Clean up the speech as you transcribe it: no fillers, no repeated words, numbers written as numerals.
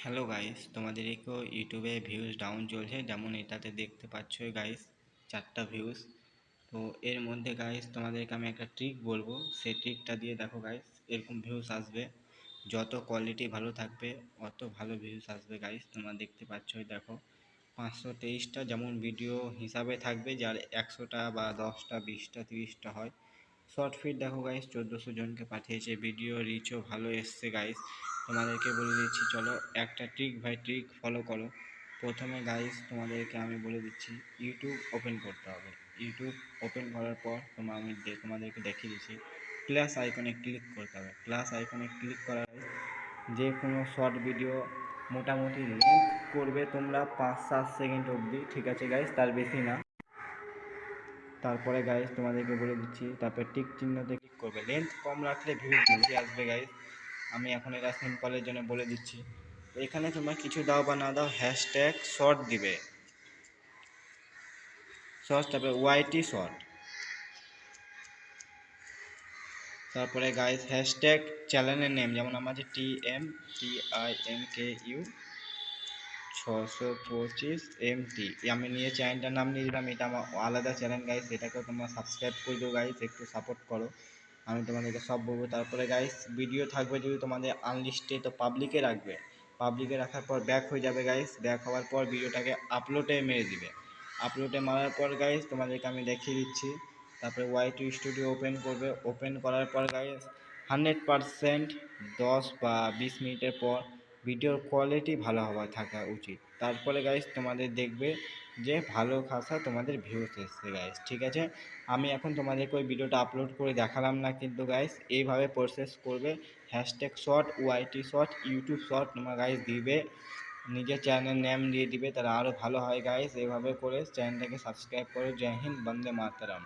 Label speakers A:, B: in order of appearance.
A: Hello guys, তোমাদেরকেও ইউটিউবে views down চলছে, যেমন এটাতে দেখতে পাচ্ছই গাইস 4টা ভিউজ। তো এর মধ্যে গাইস তোমাদেরকে আমি একটা ট্রিক বলবো, সেই ট্রিকটা দিয়ে দেখো গাইস এরকম ভিউজ আসবে। যত কোয়ালিটি ভালো থাকবে অত ভালো ভিউজ আসবে গাইস। তোমরা দেখতে পাচ্ছই, দেখো 523টা যেমন ভিডিও হিসাবে থাকবে, যার 100টা বা 10টা 20টা 30টা হয়। শর্ট ফিট দেখো গাইস 1400 জনকে পাঠিয়েছে, ভিডিও রিচও ভালো এসছে গাইস। তোমাদেরকে বলে দিচ্ছি, চলো একটা ট্রিক বাই ট্রিক ফলো করো। প্রথমে গাইস তোমাদেরকে আমি বলে দিচ্ছি, ইউটিউব ওপেন করতে হবে। ইউটিউব ওপেন করার পর তোমাদেরকে দেখিয়ে দিচ্ছি, প্লাস আইকনে ক্লিক করতে হবে। প্লাস আইকনে ক্লিক করার যে কোনো শর্ট ভিডিও মোটামুটি লেন্থ করবে তোমরা 5-7 সেকেন্ড অবধি, ঠিক আছে গাইস, তার বেশি না। তারপরে গাইস তোমাদেরকে বলে দিচ্ছি, তারপরে টিক চিহ্নতে ক্লিক করবে। লেন্থ কম রাখলে ভিউ বেশি আসবে গাইস। আমি এখন এটা সিম্পলের জন্য বলে দিচ্ছি। তো এখানে তোমরা কিছু দাও বা না দাও, হ্যাশট্যাগ শর্ট দিবে, শর্ট, তারপরে ওয়াইটি শর্ট। তারপরে গাইস হ্যাশট্যাগ চ্যানেলের নেম, যেমন আমার যে TMTINKU 625MT, আমি নিয়ে চ্যানেলটার নাম নিয়ে দিলাম। এটা আমার আলাদা চ্যানেল গাইস, এটাকেও তোমরা সাবস্ক্রাইব করে দিও গাইস, একটু সাপোর্ট করো, আমি তোমাদেরকে সব বলবো। তারপরে গাইস ভিডিও থাকবে যদি তোমাদের আনলিস্টে, তো পাবলিকে রাখবে। পাবলিকে রাখার পর ব্যাক হয়ে যাবে গাইস। ব্যাক হওয়ার পর ভিডিওটাকে আপলোডে মেরে দিবে। আপলোডে মারার পর গাইস তোমাদেরকে আমি দেখিয়ে দিচ্ছি। তারপরে ওয়াইটি স্টুডিও ওপেন করবে। ওপেন করার পর গাইস 100% 10 বা 20 মিনিটের পর ভিডিওর কোয়ালিটি ভালো হওয়া থাকা উচিত। তারপরে গাইস তোমাদের দেখবে যে ভালো খাসা তোমাদের ভিউস এসছে গাইস, ঠিক আছে। আমি এখন তোমাদেরকে ওই ভিডিওটা আপলোড করে দেখালাম না, কিন্তু গাইস এইভাবে প্রসেস করবে। হ্যাশট্যাগ শর্ট, ওয়াইটি শর্ট, ইউটিউব শর্ট তোমরা গাইস দিবে, নিজের চ্যানেল নেম দিয়ে দিবে, তাহলে আরও ভালো হয় গাইস। এইভাবে করে চ্যানেলটাকে সাবস্ক্রাইব করো। জয় হিন্দ, বন্দে মাতরম।